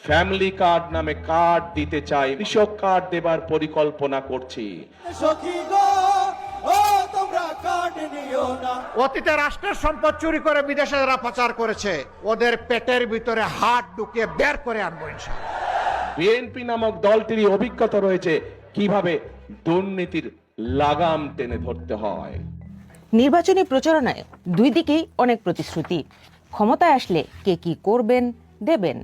Family card নামে card দিতে চাই, কৃষক কার্ড দেবার পরিকল্পনা করছি। সখী গো, ও তোমরা কার্ড নিও না। অতীতে রাষ্ট্রের সম্পদ চুরি করে বিদেশে যারা পাচার করেছে ওদের পেটের ভিতরে হাত ঢুকিয়ে বের করে আনবো ইনশাআল্লাহ। বিএনপি নামক দলটিরই অভিজ্ঞতা রয়েছে কিভাবে দুর্নীতির লাগাম টেনে ধরতে হয়। নির্বাচনী প্রচারণায় দুই দিকেই অনেক প্রতিশ্রুতি, ক্ষমতায় আসলে কে কি করবেন দেবেন।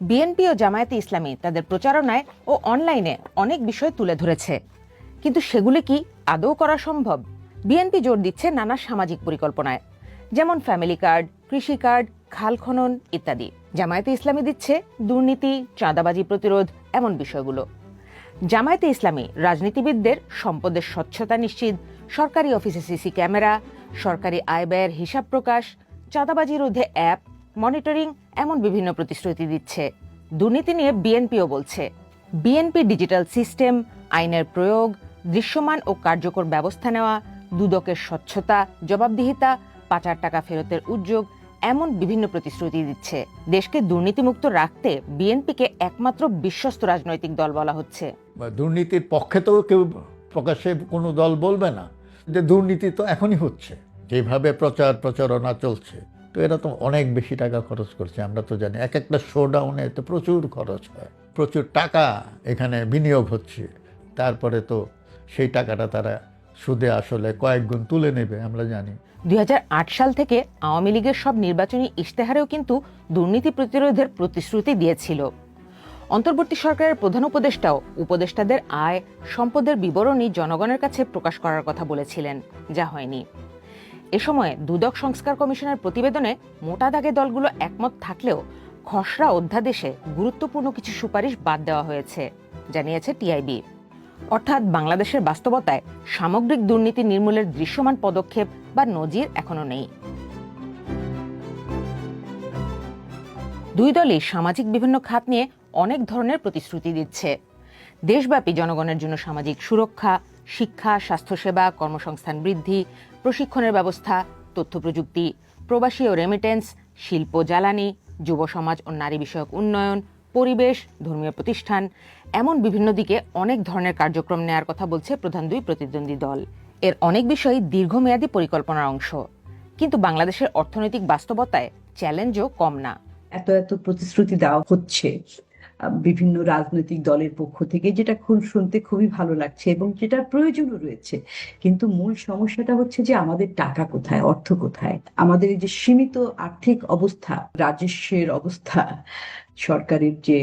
বিএনপি ও জামায়াতে ইসলামী তাদের প্রচারণায় ও অনলাইনে অনেক বিষয় তুলে ধরেছে, কিন্তু সেগুলি কি আদৌ করা সম্ভব? বিএনপি জোর দিচ্ছে নানা সামাজিক পরিকল্পনায়, যেমন ফ্যামিলি কার্ড, কৃষি কার্ড, খাল খনন ইত্যাদি। জামায়াতে ইসলামী দিচ্ছে দুর্নীতি, চাঁদাবাজি প্রতিরোধ এমন বিষয়গুলো। জামায়াতে ইসলামী রাজনীতিবিদদের সম্পদের স্বচ্ছতা নিশ্চিত, সরকারি অফিসে সিসি ক্যামেরা, সরকারি আয় ব্যয়ের হিসাব প্রকাশ, চাঁদাবাজি রোধে অ্যাপ, মনিটরিং এমন বিভিন্ন প্রতিশ্রুতি দিচ্ছে। দুর্নীতি নিয়ে বিএনপিও বলছে, বিএনপি ডিজিটাল সিস্টেম, আইনের প্রয়োগ, দৃশ্যমান ও কার্যকর ব্যবস্থা নেওয়া, দুদকের স্বচ্ছতা, জবাবদিহিতা, পাচার টাকা ফেরতের উদ্যোগ এমন বিভিন্ন প্রতিশ্রুতি দিচ্ছে। দেশকে দুর্নীতিমুক্ত রাখতে বিএনপিকে একমাত্র বিশ্বস্ত রাজনৈতিক দল বলা হচ্ছে। দুর্নীতির পক্ষে তো কেউ প্রকাশ্যে কোনো দল বলবে না যে দুর্নীতি তো এখনই হচ্ছে, যেভাবে প্রচারণা চলছে। তো এরা তো অনেক বেশি টাকা খরচ করছে, আমরা তো জানি। এক একটা শোডাউনে তো প্রচুর খরচ হয়, প্রচুর টাকা এখানে বিনিয়োগ হচ্ছে। তারপরে তো সেই টাকাটা তারা সুদে আসলে কয়েক গুণ তুলে নেবে, আমরা জানি। 2008 সাল থেকে আওয়ামী লীগের সব নির্বাচনী ইশতেহারেও কিন্তু দুর্নীতি প্রতিরোধের প্রতিশ্রুতি দিয়েছিল। অন্তর্বর্তী সরকারের প্রধান উপদেষ্টাও উপদেষ্টাদের আয় সম্পদের বিবরণী জনগণের কাছে প্রকাশ করার কথা বলেছিলেন, যা হয়নি। এ সময় দুদক সংস্কার কমিশনের প্রতিবেদনে মোটা দাগে দলগুলো একমত থাকলেও খসড়া অধ্যাদেশে গুরুত্বপূর্ণ কিছু সুপারিশ বাদ দেওয়া হয়েছে, জানিয়েছে টিআইবি। অর্থাৎ বাংলাদেশের বাস্তবতায় সামগ্রিক দুর্নীতি নির্মূলের দৃশ্যমান পদক্ষেপ বা নজির এখনো নেই। দুই দলই সামাজিক বিভিন্ন খাত নিয়ে অনেক ধরনের প্রতিশ্রুতি দিচ্ছে। দেশব্যাপী জনগণের জন্য সামাজিক সুরক্ষা, শিক্ষা, স্বাস্থ্যসেবা, কর্মসংস্থান বৃদ্ধি, প্রশিক্ষণের ব্যবস্থা, তথ্য প্রযুক্তি, প্রবাসী ও রেমিটেন্স, শিল্প, জ্বালানি, যুব সমাজ ও নারী বিষয়ক উন্নয়ন, পরিবেশ, ধর্মীয় প্রতিষ্ঠান এমন বিভিন্ন দিকে অনেক ধরনের কার্যক্রম নেয়ার কথা বলছে প্রধান দুই প্রতিদ্বন্দ্বী দল। এর অনেক বিষয়ই দীর্ঘমেয়াদী পরিকল্পনার অংশ, কিন্তু বাংলাদেশের অর্থনৈতিক বাস্তবতায় চ্যালেঞ্জও কম না। এত এত প্রতিশ্রুতি দেওয়া হচ্ছে বিভিন্ন রাজনৈতিক দলের পক্ষ থেকে, যেটা শুনতে খুবই ভালো লাগছে এবং যেটার প্রয়োজনও রয়েছে। কিন্তু মূল সমস্যাটা হচ্ছে যে আমাদের টাকা কোথায়, অর্থ কোথায়? আমাদের এই যে সীমিত আর্থিক অবস্থা, রাজস্বের অবস্থা, সরকারের যে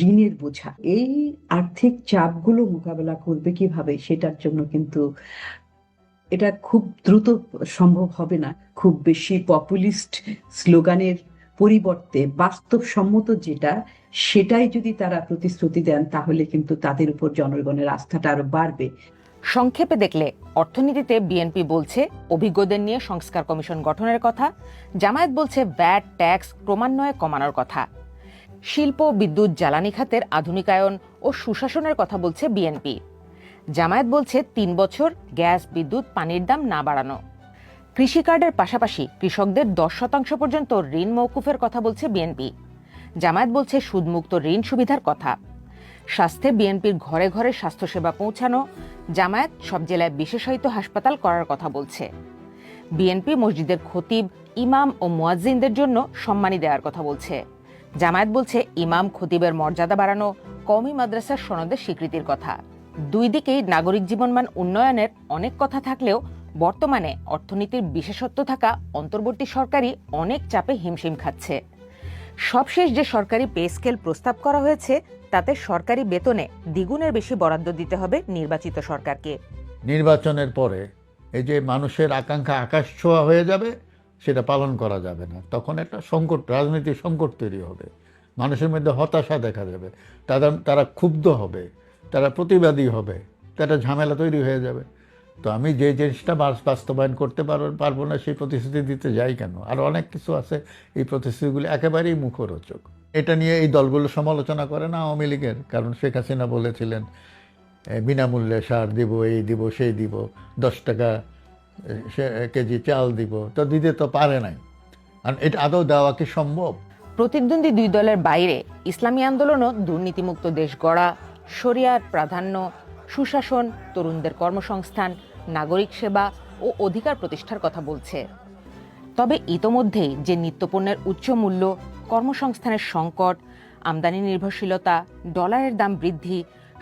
ঋণের বোঝা, এই আর্থিক চাপগুলো মোকাবেলা করবে কিভাবে, সেটার জন্য কিন্তু এটা খুব দ্রুত সম্ভব হবে না। খুব বেশি পপুলিস্ট স্লোগানের পরিবর্তে বাস্তবসম্মত যেটা, সেটাই যদি তারা প্রতিশ্রুতি দেন, তাহলে কিন্তু তাদের উপর জনগণের আস্থাটা আরো বাড়বে। সংক্ষেপে দেখলে অর্থনীতিতে বিএনপি বলছে অভিজ্ঞদের নিয়ে সংস্কার কমিশন গঠনের কথা, জামায়াত বলছে ভ্যাট ট্যাক্স ক্রমান্বয়ে কমানোর কথা, শিল্প, বিদ্যুৎ, জ্বালানি খাতের আধুনিকায়ন ও সুশাসনের কথা বলছে বিএনপি। জামায়াত বলছে 3 বছর গ্যাস, বিদ্যুৎ, পানির দাম না বাড়ানো। কৃষি কার্ডের পাশাপাশি কৃষকদের 10% পর্যন্ত ঋণ মওকুফের কথা বলছে বিএনপি। জামায়াত বলছে সুদমুক্ত ঋণ সুবিধার কথা। স্বাস্থ্যে বিএনপির ঘরে ঘরে স্বাস্থ্যসেবা পৌঁছানো, জামায়াত সব জেলায় বিশেষায়িত হাসপাতাল করার কথা বলছে। বিএনপি মসজিদের খতিব, ইমাম ও মুয়াজ্জিনদের জন্য সম্মানী দেওয়ার কথা বলছে। জামায়াত বলছে ইমাম খতিবের মর্যাদা বাড়ানো, কওমি মাদ্রাসার সনদের স্বীকৃতির কথা। দুই দিকেই নাগরিক জীবনমান উন্নয়নের অনেক কথা থাকলেও বর্তমানে অর্থনীতির বিশেষত্ব থাকা অন্তর্বর্তী সরকারই অনেক চাপে হিমশিম খাচ্ছে। সবশেষ যে সরকারি পে স্কেল প্রস্তাব করা হয়েছে, তাতে সরকারি বেতনে দ্বিগুণের বেশি বরাদ্দ দিতে হবে নির্বাচিত সরকারকে। নির্বাচনের পরে এই যে মানুষের আকাঙ্ক্ষা আকাশ ছোঁয়া হয়ে যাবে, সেটা পালন করা যাবে না। তখন একটা সংকট, রাজনৈতিক সংকট তৈরি হবে, মানুষের মধ্যে হতাশা দেখা যাবে, তারা ক্ষুব্ধ হবে, তারা প্রতিবাদী হবে, তারা ঝামেলা তৈরি হয়ে যাবে। তো আমি যে জিনিসটা বাস্তবায়ন করতে পারবো না, সেই প্রতিশ্রুতি দিতে যাই কেন? আর অনেক কিছু আছে, এই প্রতিশ্রুতিগুলো একেবারেই মুখরোচক। এটা নিয়ে এই দলগুলো সমালোচনা করে না আওয়ামী লীগের, কারণ শেখ হাসিনা বলেছিলেন বিনামূল্যে সার দিব, এই দিব, সেই দিব, 10 টাকা কেজি চাল দিব, তো দিতে তো পারে নাই। আর এটা আদৌ দেওয়া কি সম্ভব? প্রতিদ্বন্দ্বী দুই দলের বাইরে ইসলামী আন্দোলনও দুর্নীতিমুক্ত দেশ গড়া, শরিয়ার প্রাধান্য, সুশাসন, তরুণদের কর্মসংস্থান, নাগরিক সেবা ও অধিকার প্রতিষ্ঠার কথা বলছে। তবে ইতোমধ্যেই যে নিত্যপণ্যের উচ্চ মূল্য, কর্মসংস্থানের সংকট, আমদানি নির্ভরশীলতা, ডলারের দাম বৃদ্ধি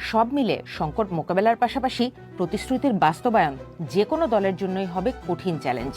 সব মিলে সংকট মোকাবেলার পাশাপাশি প্রতিশ্রুতির বাস্তবায়ন যে কোনো দলের জন্যই হবে কঠিন চ্যালেঞ্জ।